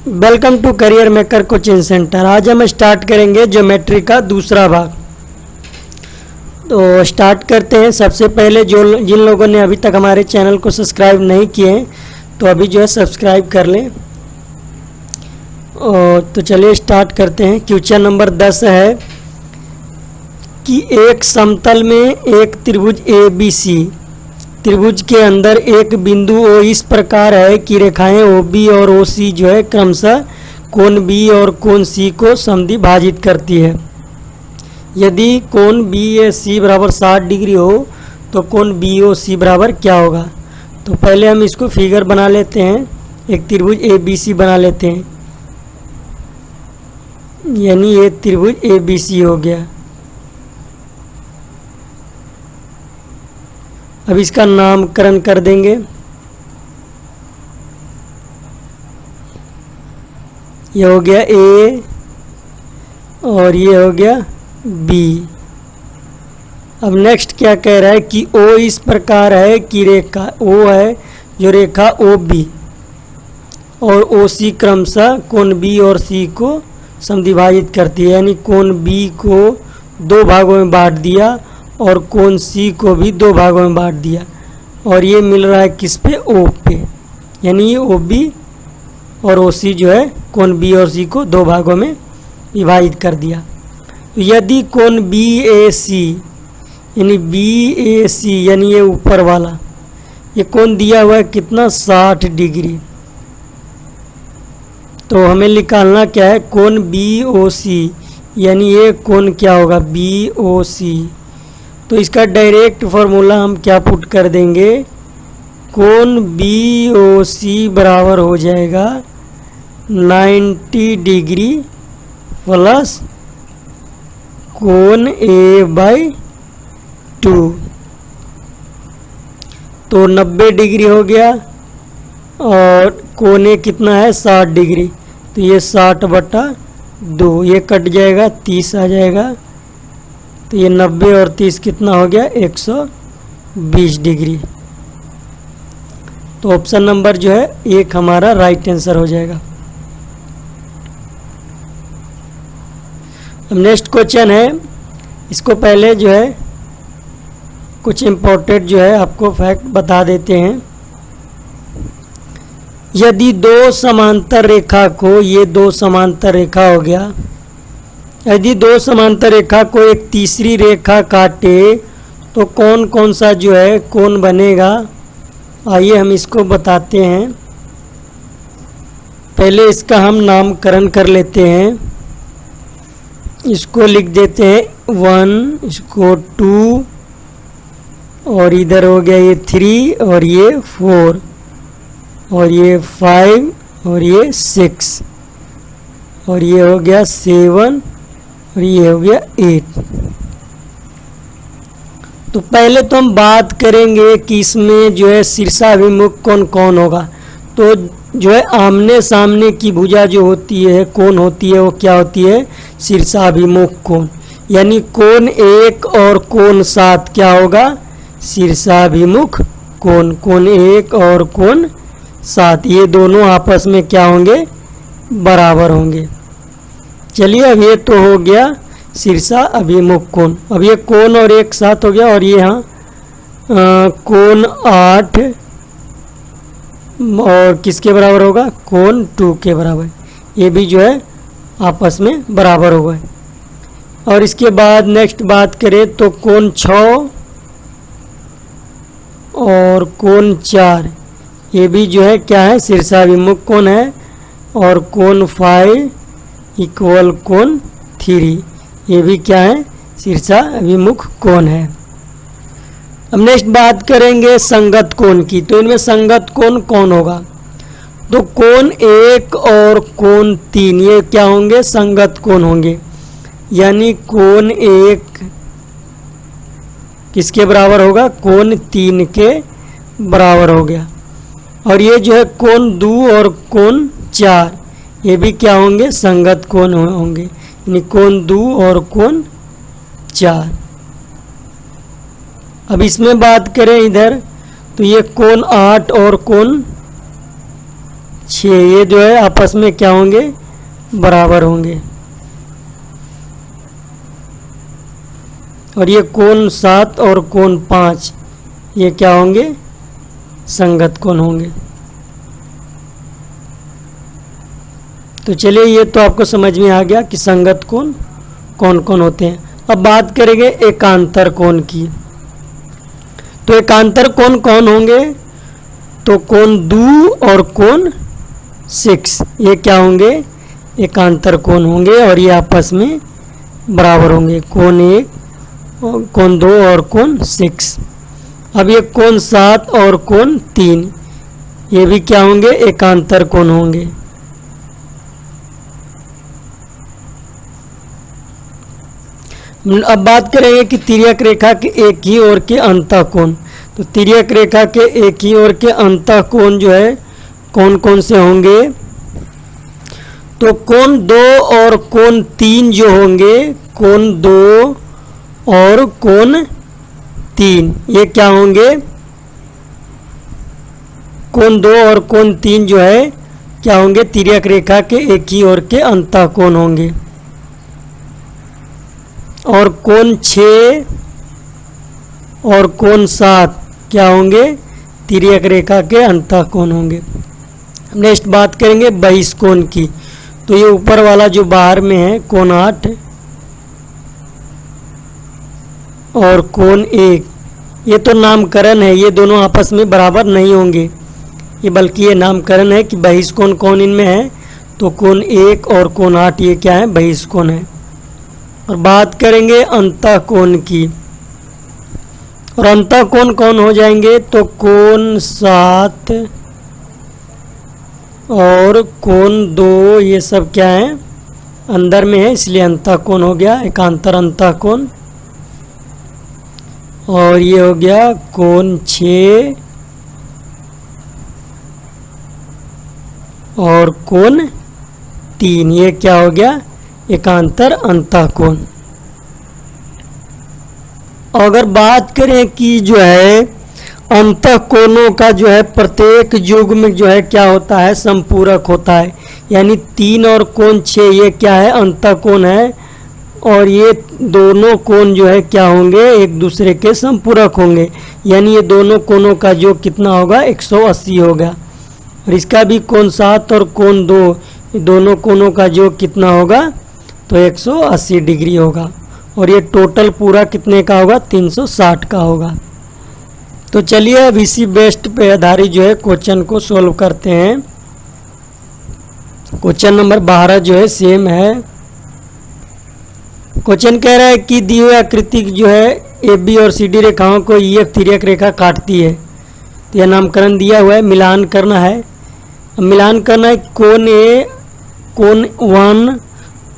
Welcome to Career Maker coaching centre. आज हम start करेंगे ज्योमेट्री का दूसरा भाग। तो स्टार्ट करते हैं। सबसे पहले जिन लोगों ने अभी तक हमारे चैनल को सब्सक्राइब नहीं किए हैं तो अभी जो है सब्सक्राइब कर लें। और तो चलिए स्टार्ट करते हैं। क्वेश्चन नंबर 10 है कि एक समतल में एक त्रिभुज ABC, त्रिभुज के अंदर एक बिंदु O इस प्रकार है कि रेखाएं OB और OC जो है क्रमशः कोण B और कोण C को समद्विभाजित करती है। यदि कोण BAC बराबर 60 डिग्री हो तो कोण BOC बराबर क्या होगा। तो पहले हम इसको फिगर बना लेते हैं। एक त्रिभुज ABC बना लेते हैं, यानी ये त्रिभुज ABC हो गया। अब इसका नामकरण कर देंगे। ये हो गया A और ये हो गया B। अब नेक्स्ट क्या कह रहा है कि O इस प्रकार है कि रेखा O है जो रेखा OB और OC क्रमशः कोण B और C को समद्विभाजित करती है, यानी कोण B को दो भागों में बांट दिया और कोण C को भी दो भागों में बांट दिया। और ये मिल रहा है किस पे, O पे, यानी ये OB और OC जो है कोण B और C को दो भागों में विभाजित कर दिया। तो यदि कोण BAC यानी ये ऊपर वाला ये कोण दिया हुआ है कितना, 60 डिग्री। तो हमें निकालना क्या है, कोण BOC, यानी ये कोण क्या होगा, BOC। तो इसका डायरेक्ट फार्मूला हम क्या पुट कर देंगे, कोण BOC बराबर हो जाएगा 90 डिग्री प्लस कोण A/2। तो 90 डिग्री हो गया और कोण A कितना है, 60 डिग्री। तो ये 60/2, ये कट जाएगा, 30 आ जाएगा। तो ये 90 और 30 कितना हो गया, 120 डिग्री। तो ऑप्शन नंबर जो है एक हमारा राइट आंसर हो जाएगा। अब नेक्स्ट क्वेश्चन है, इसको पहले जो है कुछ इम्पोर्टेंट जो है आपको फैक्ट बता देते हैं। यदि दो समांतर रेखा को, ये दो समांतर रेखा हो गया, यदि दो समांतर रेखा को एक तीसरी रेखा काटे तो कौन कौन सा जो है कोण बनेगा। आइए हम इसको बताते हैं। पहले इसका हम नामकरण कर लेते हैं। इसको लिख देते हैं 1, इसको 2 और इधर हो गया ये 3 और ये 4 और ये 5 और ये 6 और ये हो गया 7 और ये हो गया 8। तो पहले तो हम बात करेंगे कि इसमें जो है शीर्षाभिमुख कोण कौन होगा। तो जो है आमने सामने की भुजा जो होती है, कोण होती है, वो क्या होती है, शीर्षाभिमुख कोण। यानी कोण 1 और कोण 7 क्या होगा, शीर्षाभिमुख कोण। कोण 1 और कोण 7 ये दोनों आपस में क्या होंगे, बराबर होंगे। चलिए अब ये तो हो गया शीर्षा अभिमुख कोण। अब ये कोण और 1 7 हो गया और ये यहाँ कोण 8 और किसके बराबर होगा, कोण 2 के बराबर। ये भी जो है आपस में बराबर हो गए। और इसके बाद नेक्स्ट बात करें तो कोण 6 और कोण 4 ये भी जो है क्या है, शीर्षाभिमुख कोण है। और कोण 5 इक्वल कोण 3 ये भी क्या है, शीर्षाभिमुख कोण है। अब नेक्स्ट बात करेंगे संगत कोण की। तो इनमें संगत कोण कौन होगा, तो कोण 1 और कोण 3 ये क्या होंगे, संगत कोण होंगे। यानी कोण 1 किसके बराबर होगा, कोण 3 के बराबर हो गया। और ये जो है कोण 2 और कोण 4 ये भी क्या होंगे, संगत कोण होंगे। यानी कोण 2 और कोण 4। अब इसमें बात करें इधर तो ये कोण 8 और कोण 6, ये जो है आपस में क्या होंगे, बराबर होंगे। और ये कोण 7 और कोण 5 ये क्या होंगे, संगत कोण होंगे। तो चलिए ये तो आपको समझ में आ गया कि संगत कोण कौन कौन होते हैं। अब बात करेंगे एकांतर कोण की। तो एकांतर कोण कौन होंगे, तो कोण 2 और कोण 6 ये क्या होंगे, एकांतर कोण होंगे और ये आपस में बराबर होंगे, कोण 1, कोण 2 और कोण 6। अब ये कोण 7 और कोण 3 ये भी क्या होंगे, एकांतर कोण होंगे। अब बात करेंगे कि तिर्यक रेखा के एक ही ओर के अंतः कोण। तो तिर्यक रेखा के एक ही ओर के अंतः कोण जो है कौन कौन से होंगे, तो कोण 2 और कोण 3 जो होंगे, कोण 2 और कोण 3 ये क्या होंगे, कोण 2 और कोण 3 जो है क्या होंगे, तिर्यक रेखा के एक ही ओर के अंतः कोण होंगे। और कोण 6 और कोण 7 क्या होंगे, तिर्यक रेखा के अंतः कोण होंगे। नेक्स्ट बात करेंगे बहिष्कोण की। तो ये ऊपर वाला जो बाहर में है कोण 8 और कोण 1 ये तो नामकरण है, ये दोनों आपस में बराबर नहीं होंगे, ये बल्कि ये नामकरण है कि बहिष्कोण कौन इनमें है, तो कोण 1 और कोण 8 ये क्या है, बहिष्कोण है। और बात करेंगे अंतः कोण की। और अंतः कोण कौन हो जाएंगे, तो कोण 7 और कोण 2 ये सब क्या है, अंदर में है इसलिए अंतः कोण हो गया, एकांतर अंतः कोण। और ये हो गया कोण 6 और कोण 3 ये क्या हो गया, एकांतर अंतः कोण। अगर बात करें कि जो है अंतः कोणों का जो है प्रत्येक युग्म जो है क्या होता है, संपूरक होता है, यानी 3 और कोण 6 ये क्या है, अंतः कोण है। और ये दोनों कोण जो है क्या होंगे, एक दूसरे के संपूरक होंगे, यानी ये दोनों कोणों का जो कितना होगा, 180 होगा। और इसका भी कोण 7 और कोण 2 दोनों कोणों का जो कितना होगा, तो 180 डिग्री होगा। और ये टोटल पूरा कितने का होगा, 360 का होगा। तो चलिए अब इसी बेस्ट पे आधारित जो है क्वेश्चन को सॉल्व करते हैं। क्वेश्चन नंबर 12 जो है सेम है। क्वेश्चन कह रहा है कि दी हुई आकृति जो है ए बी और सी डी रेखाओं को EF तिर्यक रेखा काटती है। तो यह नामकरण दिया हुआ है, मिलान करना है। अब मिलान करना है कोण A, कोण 1,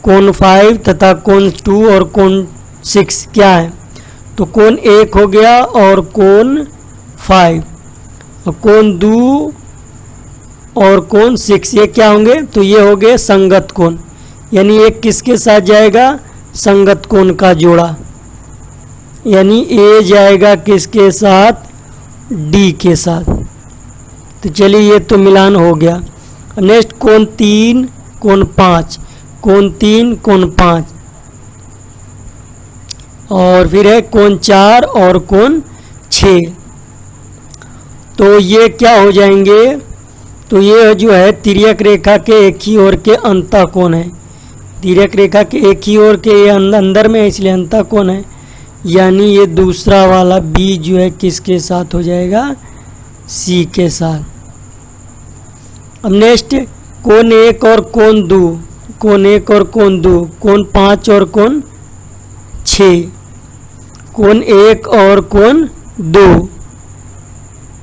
कोण 5 तथा कोण 2 और कोण 6 क्या है, तो कोण 1 हो गया और कोण 5 और कोण 2 और कोण 6 ये क्या होंगे, तो ये हो गए संगत कोण, यानी एक किसके साथ जाएगा, संगत कोण का जोड़ा, यानी ए जाएगा किसके साथ, डी के साथ। तो चलिए ये तो मिलान हो गया। नेक्स्ट कोण 3 कोण 5, कोण 3 कोण 5 और फिर है कोण 4 और कोण 6। तो ये क्या हो जाएंगे, तो ये जो है तिर्यक रेखा के एक ही ओर के अंतः कोण है, तिर्यक रेखा के एक ही ओर के ये अंदर में है इसलिए अंतः कोण है, यानी ये दूसरा वाला बी जो है किसके साथ हो जाएगा, सी के साथ। अब नेक्स्ट कोण 1 और कोण 2, कोण 1 और कोण 2, कोण 5 और कोण 6, कोण 1 और कोण 2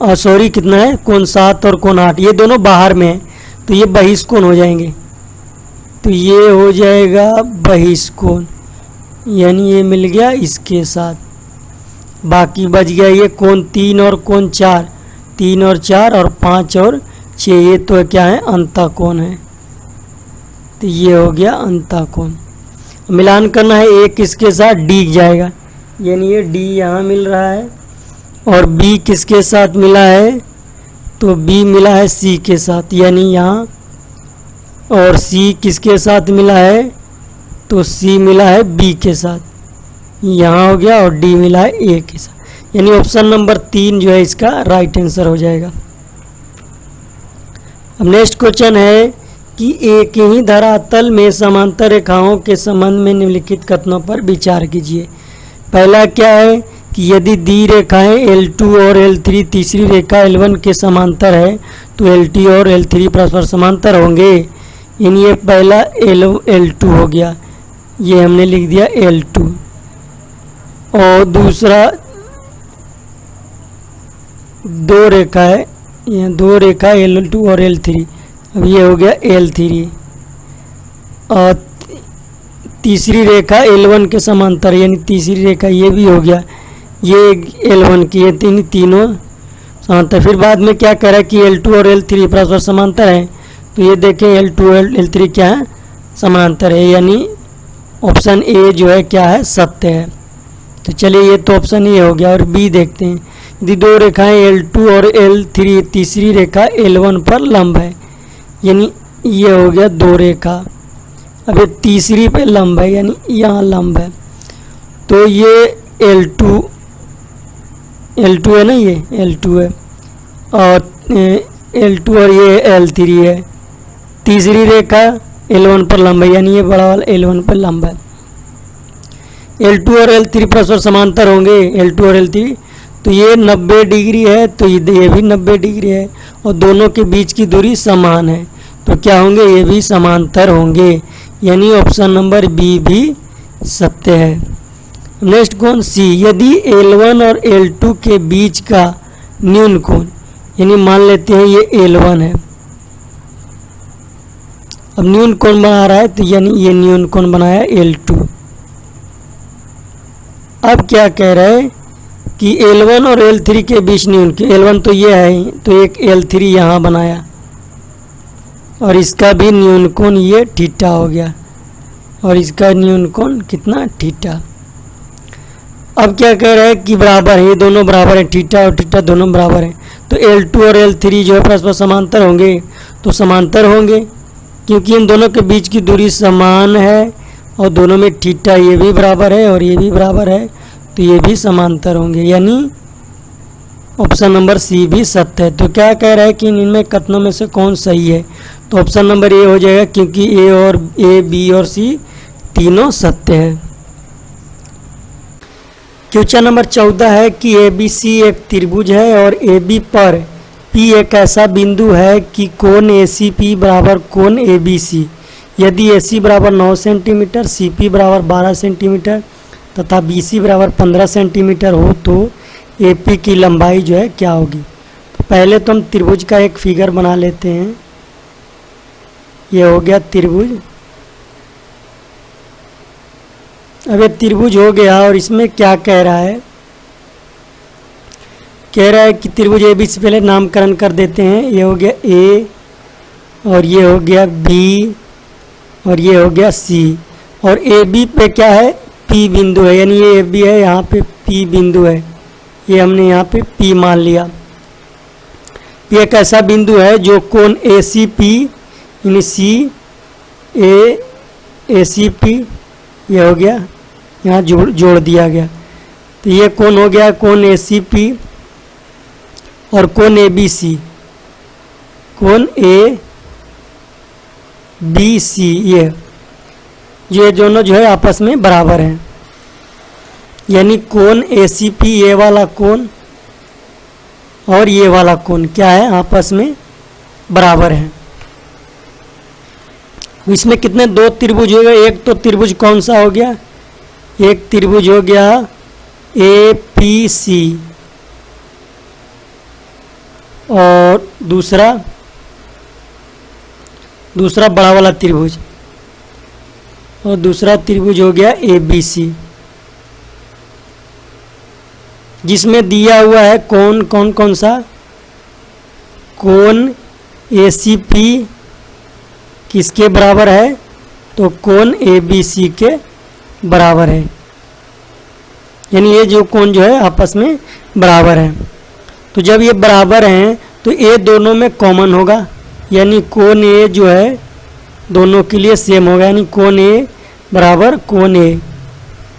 और सॉरी कितना है, कोण 7 और कोण 8 ये दोनों बाहर में है, तो ये बहिष्कोण हो जाएंगे। तो ये हो जाएगा बहिष्कोण, यानी ये मिल गया इसके साथ। बाकी बच गया ये कोण 3 और कोण 4, 3 और 4 और 5 और 6 ये तो क्या है, अंतः कोण है। तो ये हो गया अंतः कोण। मिलान करना है ए किसके साथ, डी जाएगा, यानी ये डी यहाँ मिल रहा है और बी किसके साथ मिला है, तो बी मिला है सी के साथ, यानी यहाँ, और सी किसके साथ मिला है, तो सी मिला है बी के साथ, यहाँ हो गया, और डी मिला है ए के साथ, यानी ऑप्शन नंबर 3 जो है इसका राइट आंसर हो जाएगा। अब नेक्स्ट क्वेश्चन है कि एक ही धरातल में समांतर रेखाओं के संबंध में निम्नलिखित कथनों पर विचार कीजिए। पहला क्या है कि यदि दी रेखाएं L2 और L3 तीसरी रेखा L1 के समांतर है तो LT और L3 परस्पर समांतर होंगे, यानी ये पहला L2 हो गया, ये हमने लिख दिया L2। और दूसरा दो रेखा है, यहाँ दो रेखा L2 और L3, अब ये हो गया L3। और तीसरी रेखा L1 के समांतर, यानी तीसरी रेखा ये भी हो गया, ये L1 की, ये तीनों समांतर। फिर बाद में क्या कह रहा है कि L2 और L3 परस्पर समांतर हैं, तो ये देखें L2 और L3 क्या है, समांतर है, यानी ऑप्शन ए जो है क्या है, सत्य है। तो चलिए ये तो ऑप्शन ए हो गया। और बी देखते हैं, यदि दो रेखाएं L2 और L3 तीसरी रेखा L1 पर लंब है, यानी ये हो गया दो रेखा, अब ये तीसरी पे लंब है, यानी यहाँ लंब है, तो ये L2 है ना, ये L2 है, और L2 और ये L3 है, तीसरी रेखा L1 पर लंब है, यानी ये बड़ा वाला L1 पर लंब है। L2 और L3 परस्पर समांतर होंगे, L2 और L3, तो ये 90 डिग्री है, तो ये भी 90 डिग्री है, और दोनों के बीच की दूरी समान है, तो क्या होंगे, ये भी समांतर होंगे, यानी ऑप्शन नंबर बी भी सत्य है। नेक्स्ट कौन, सी, यदि L1 और L2 के बीच का न्यून कोण, यानी मान लेते हैं ये L1 है, अब न्यून कोण बना रहा है, तो यानी ये न्यून कोण बनाया L2। अब क्या कह रहा है कि L1 और L3 के बीच न्यून के, L1 तो ये है, तो एक L3 यहाँ बनाया, और इसका भी न्यून कोण ये थीटा हो गया, और इसका न्यून कोण कितना, थीटा। अब क्या कह रहा है कि बराबर है, ये दोनों बराबर हैं, थीटा और थीटा दोनों बराबर हैं, तो L2 और L3 जो है परस्पर समांतर होंगे, तो समांतर होंगे क्योंकि इन दोनों के बीच की दूरी समान है, और दोनों में थीटा ये भी बराबर है और ये भी बराबर है, तो ये भी समांतर होंगे, यानी ऑप्शन नंबर सी भी सत्य है। तो क्या कह रहा है कि इनमें कथनों में से कौन सही है, तो ऑप्शन नंबर ए हो जाएगा, क्योंकि ए बी और सी तीनों सत्य है। क्वेश्चन नंबर 14 है कि ABC एक त्रिभुज है और AB पर P एक ऐसा बिंदु है कि कोण ACP बराबर कोण ABC, यदि AC बराबर 9 सेंटीमीटर, CP बराबर 12 सेंटीमीटर तथा BC बराबर 15 सेंटीमीटर हो तो AP की लंबाई जो है क्या होगी। तो पहले तो हम त्रिभुज का एक फिगर बना लेते हैं, ये हो गया त्रिभुज। अब ये त्रिभुज हो गया, और इसमें क्या कह रहा है, कह रहा है कि त्रिभुज AB से पहले नामकरण कर देते हैं, ये हो गया A, और ये हो गया B, और ये हो गया C, और AB पे क्या है, P बिंदु है, यानी ये AB है, यहाँ पे P बिंदु है, ये हमने यहाँ पे P मान लिया। ये एक ऐसा बिंदु है जो कोण ACP यानी ACP ये हो गया, यहाँ जोड़ दिया गया, तो ये कोण हो गया कोण ACP, और कोण ABC, कोण ABC, ये दोनों जो है आपस में बराबर हैं, यानी कोण ACP ये वाला कोण और ये वाला कोण क्या है, आपस में बराबर है। इसमें कितने, दो त्रिभुज हो गए, एक तो त्रिभुज कौन सा हो गया, एक त्रिभुज हो गया APC, और दूसरा बड़ा वाला त्रिभुज, और दूसरा त्रिभुज हो गया ABC, जिसमें दिया हुआ है कोण कौन सा, कोण ACP किसके बराबर है, तो कोण ABC के बराबर है, यानी ये जो कोण जो है आपस में बराबर है। तो जब ये बराबर हैं तो ए दोनों में कॉमन होगा, यानी कोण ए जो है दोनों के लिए सेम होगा, यानी कोण ए बराबर कोण ए,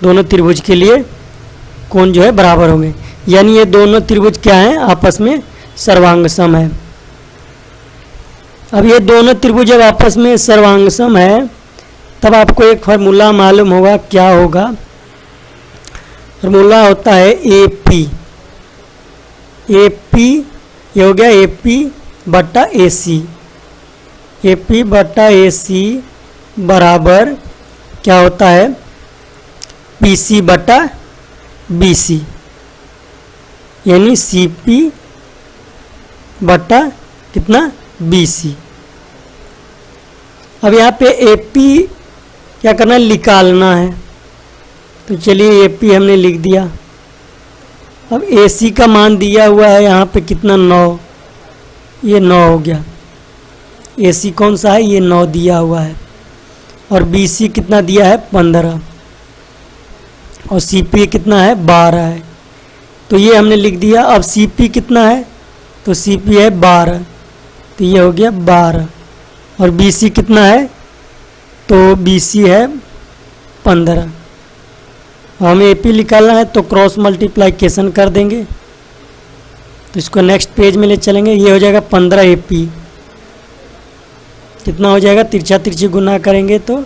दोनों त्रिभुज के लिए कोण जो है बराबर होंगे, यानी ये दोनों त्रिभुज क्या हैं, आपस में सर्वांग सम है। अब ये दोनों त्रिभुज जब आपस में सर्वांग सम है तब आपको एक फार्मूला मालूम होगा, क्या होगा, फार्मूला होता है ए पी, ये हो गया ए पी बट्टा ए सी, ए पी बट्टा ए सी बराबर क्या होता है, पी सी बट्टा बी सी, यानी सी पी बट्टा कितना बी सी। अब यहाँ पे ए पी क्या करना है, निकालना है, तो चलिए ए पी हमने लिख दिया। अब ए सी का मान दिया हुआ है यहाँ पे कितना 9, ये 9 हो गया, ए सी कौन सा है, ये 9 दिया हुआ है, और बी सी कितना दिया है 15, और सी पी कितना है 12 है, तो ये हमने लिख दिया। अब सी पी कितना है, तो सी पी है 12, तो ये हो गया 12, और बी सी कितना है, तो बी सी है 15। हमें ए पी निकालना है तो क्रॉस मल्टीप्लाइकेशन कर देंगे, तो इसको नेक्स्ट पेज में ले चलेंगे, ये हो जाएगा 15 ए पी, कितना हो जाएगा, तिरछा तिरछी गुना करेंगे तो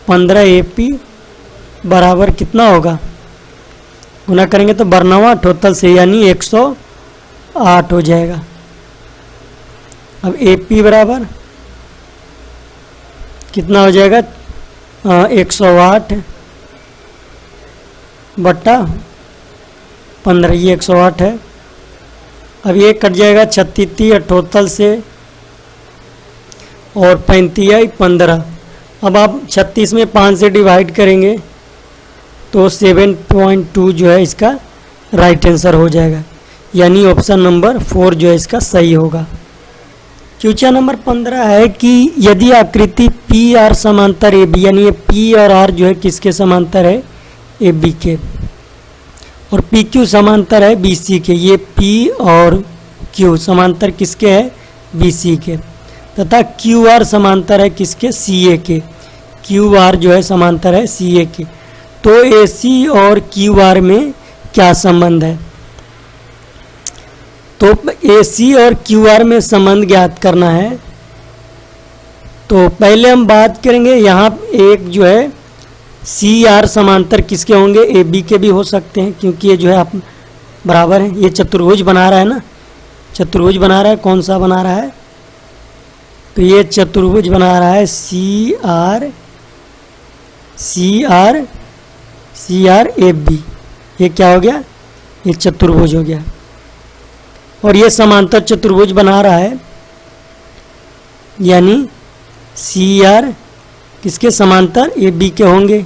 15 ए पी बराबर कितना होगा, गुना करेंगे तो 92 टोटल से, यानी 108 हो जाएगा। अब ए पी बराबर कितना हो जाएगा, 108 बट्टा 15, ये 108 है। अब ये कट जाएगा 36 टोटल से, और 35 15। अब आप 36 में 5 से डिवाइड करेंगे तो 7.2 जो है इसका राइट आंसर हो जाएगा, यानी ऑप्शन नंबर 4 जो है इसका सही होगा। क्वेश्चन नंबर 15 है कि यदि आकृति पी आर समांतर ए बी, यानी ये पी और आर जो है किसके समांतर है, ए बी के, और पी क्यू समांतर है बी सी के, ये पी और क्यू समांतर किसके है, बी सी के, तथा क्यू आर समांतर है किसके, सी ए के, क्यू आर जो है समांतर है सी ए के, तो ए सी और क्यू आर में क्या संबंध है। तो ए सी और क्यू आर में संबंध ज्ञात करना है, तो पहले हम बात करेंगे यहाँ एक जो है सी आर समांतर किसके होंगे, ए बी के भी हो सकते हैं, क्योंकि ये जो है आप बराबर है, ये चतुर्भुज बना रहा है ना, चतुर्भुज बना रहा है, कौन सा बना रहा है, तो ये चतुर्भुज बना रहा है सी आर ए बी, ये क्या हो गया, ये चतुर्भुज हो गया, और ये समांतर चतुर्भुज बना रहा है, यानी सी आर किसके समांतर, ए बी के होंगे।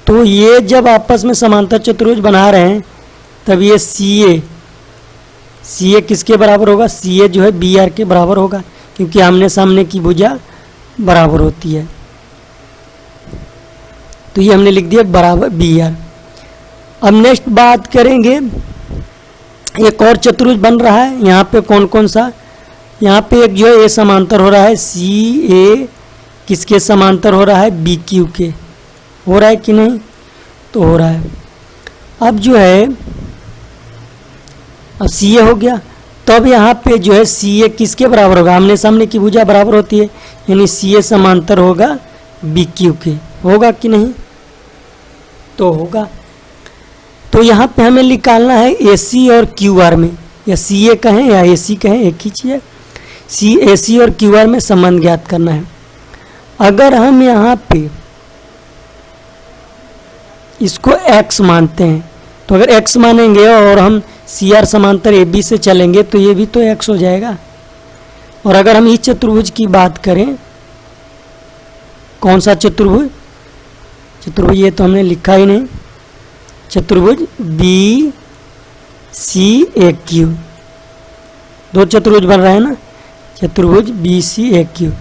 तो ये जब आपस में समांतर चतुर्भुज बना रहे हैं तब ये सी ए किसके बराबर होगा, सी ए जो है बी आर के बराबर होगा, क्योंकि आमने सामने की भुजा बराबर होती है, तो ये हमने लिख दिया बराबर बी आर। अब नेक्स्ट बात करेंगे, एक और चतुर्भुज बन रहा है, यहाँ पे कौन कौन सा, यहाँ पे एक जो है ए समांतर हो रहा है, सी ए किसके समांतर हो रहा है, बी क्यू के, हो रहा है कि नहीं, तो हो रहा है। अब जो है अब सी ए हो गया, तो अब यहाँ पे जो है सी ए किसके बराबर होगा, आमने सामने की भुजा बराबर होती है, यानी सी ए समांतर होगा बी क्यू के, होगा कि नहीं, तो होगा। तो यहाँ पे हमें निकालना है ए सी और क्यू आर में, या सी ए कहें या ए सी कहें, एक ही चीज़ है, ए सी और क्यू आर में संबंध ज्ञात करना है। अगर हम यहाँ पे इसको x मानते हैं, तो अगर x मानेंगे और हम सी आर समांतर ए बी से चलेंगे तो ये भी तो x हो जाएगा। और अगर हम इस चतुर्भुज की बात करें, कौन सा चतुर्भुज, चतुर्भुज ये तो हमने लिखा ही नहीं, चतुर्भुज बी सी ए क्यू, दो चतुर्भुज बन रहे हैं ना, चतुर्भुज बी सी ए क्यू।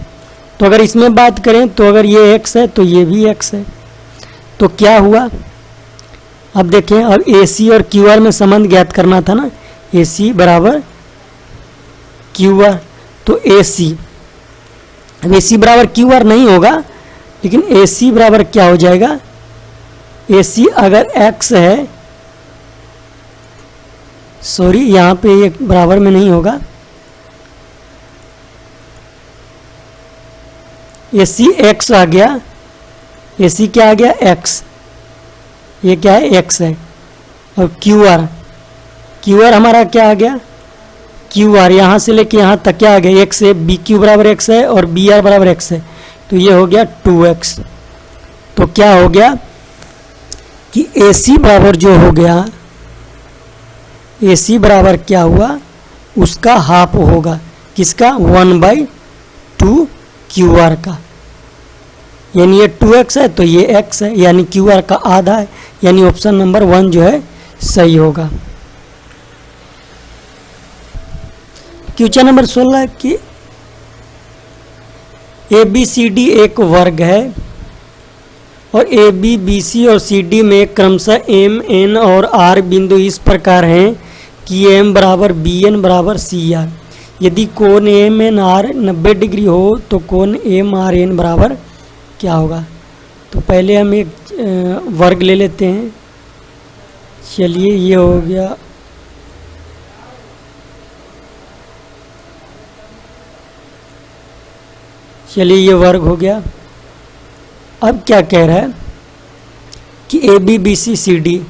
तो अगर इसमें बात करें तो अगर ये x है तो ये भी x है, तो क्या हुआ, अब देखें, अब ए सी और क्यू आर में संबंध ज्ञात करना था ना, ए सी बराबर क्यू आर, तो ए सी। अब ए सी बराबर क्यू आर नहीं होगा, लेकिन ए सी बराबर क्या हो जाएगा, ए सी अगर एक्स है, सॉरी यहाँ पे ये बराबर में नहीं होगा, ए सी एक्स आ गया, ए सी क्या आ गया एक्स, ये क्या है एक्स है, और क्यू आर, क्यू आर हमारा क्या आ गया, क्यू आर यहाँ से लेके यहाँ तक क्या आ गया एक्स है, बी क्यू बराबर एक्स है और बी आर बराबर एक्स है, तो ये हो गया 2x। तो क्या हो गया कि ए सी बराबर जो हो गया, ए सी बराबर क्या हुआ, उसका हाफ होगा, किसका 1/2 क्यू आर का, यानी ये 2x है तो ये x है, यानी क्यू आर का आधा है, यानी ऑप्शन नंबर 1 जो है सही होगा। क्वेश्चन नंबर 16 कि ए बी सी डी एक वर्ग है और ए बी बी सी और सी डी में क्रमशः एम एन और आर बिंदु इस प्रकार हैं कि एम बराबर बी एन बराबर सी आर। यदि कोण एम एन आर 90 डिग्री हो तो कोण एम आर एन बराबर क्या होगा। तो पहले हम एक वर्ग ले लेते हैं। चलिए ये हो गया, चलिए ये वर्ग हो गया। अब क्या कह रहा है कि A B B C C D,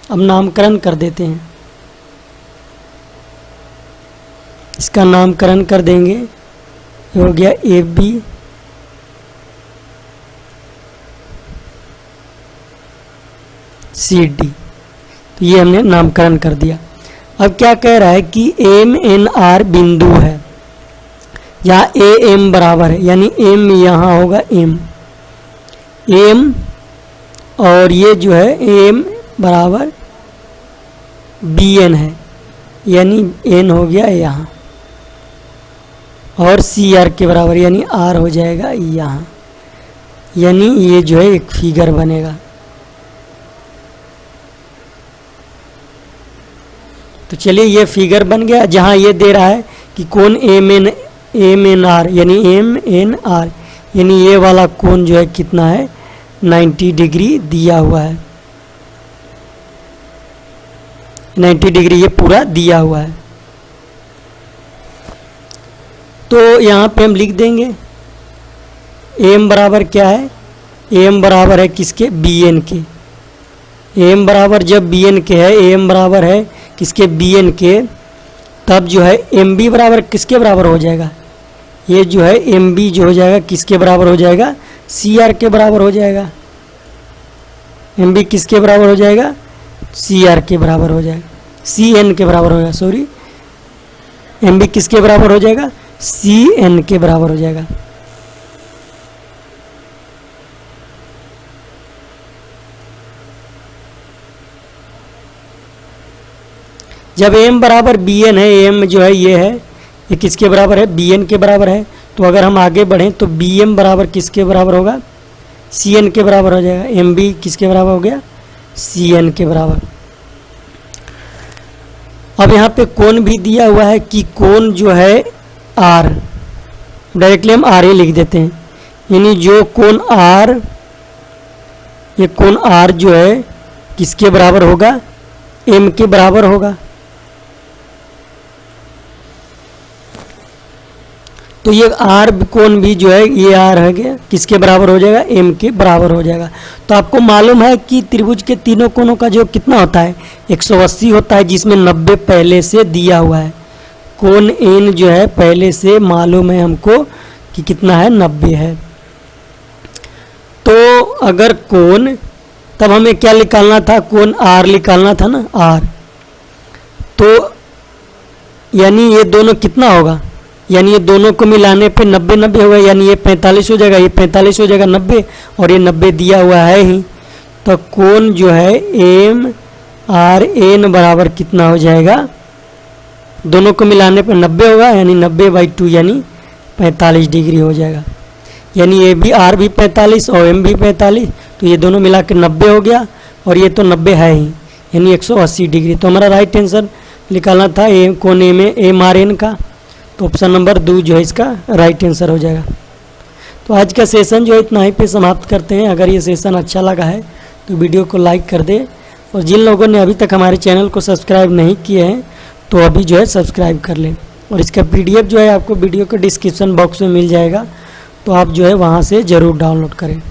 अब नामकरण कर देते हैं, इसका नामकरण कर देंगे। ये हो गया ए बी सी डी, तो ये हमने नामकरण कर दिया। अब क्या कह रहा है कि एम एन आर बिंदु है, यहाँ ए एम बराबर है, यानी एम यहाँ होगा एम एम, और ये जो है एम बराबर बी एन है, यानी एन हो गया यहाँ, और सी आर के बराबर यानी आर हो जाएगा यहाँ, यानी ये जो है एक फिगर बनेगा। तो चलिए ये फिगर बन गया, जहाँ ये दे रहा है कि कोण एम एन आर यानी एम एन आर, यानी ये वाला कोण जो है कितना है 90 डिग्री दिया हुआ है, 90 डिग्री ये पूरा दिया हुआ है। तो यहाँ पे हम लिख देंगे एम बराबर क्या है, एम बराबर है किसके बी एन के, एम बराबर जब बी एन के है, एम बराबर है किसके बी एन के, तब जो है एम बी बराबर किसके बराबर हो जाएगा, ये जो है एम बी जो हो जाएगा किसके बराबर हो जाएगा, सी आर के बराबर हो जाएगा। एम बी किसके बराबर हो जाएगा, सी आर के बराबर हो जाएगा, सी एन के बराबर हो जाएगा, सॉरी एम बी किसके बराबर हो जाएगा, सी एन के बराबर हो जाएगा। जब एम बराबर बी एन है, एम जो है ये किसके बराबर है, बी एन के बराबर है, तो अगर हम आगे बढ़ें तो बी एम बराबर किसके बराबर होगा, सी एन के बराबर हो जाएगा। एम बी किसके बराबर हो गया, सी एन के बराबर। अब यहाँ पे कोण भी दिया हुआ है कि कोण जो है आर, डायरेक्टली हम आर ए लिख देते हैं, यानी जो कोण आर, ये कोण आर जो है किसके बराबर होगा, एम के बराबर होगा। तो ये आर कोण भी जो है ये आर है गया किसके बराबर हो जाएगा, एम के बराबर हो जाएगा। तो आपको मालूम है कि त्रिभुज के तीनों कोणों का जो कितना होता है 180 होता है, जिसमें 90 पहले से दिया हुआ है। कोण एन जो है पहले से मालूम है हमको कि कितना है 90 है। तो अगर कोण, तब हमें क्या निकालना था, कोण आर निकालना था ना, आर। तो यानी ये दोनों कितना होगा, यानी ये दोनों को मिलाने पे 90 होगा, यानी ये 45 हो जाएगा, ये 45 हो जाएगा 90, और ये 90 दिया हुआ है ही। तो कोण जो है एम आर एन बराबर कितना हो जाएगा, दोनों को मिलाने पे 90 होगा, यानी 90/2 यानी 45 डिग्री हो जाएगा। यानी ए भी आर भी 45 और एम भी 45, तो ये दोनों मिला के 90 हो गया, और ये तो 90 है ही, यानी 180 डिग्री। तो हमारा राइट आंसर निकालना था कोण एम आर एन का। तो ऑप्शन नंबर 2 जो है इसका राइट आंसर हो जाएगा। तो आज का सेशन जो है इतना ही पे समाप्त करते हैं। अगर ये सेशन अच्छा लगा है तो वीडियो को लाइक कर दे, और जिन लोगों ने अभी तक हमारे चैनल को सब्सक्राइब नहीं किए हैं तो अभी जो है सब्सक्राइब कर लें। और इसका PDF जो है आपको वीडियो के डिस्क्रिप्शन बॉक्स में मिल जाएगा, तो आप जो है वहाँ से ज़रूर डाउनलोड करें।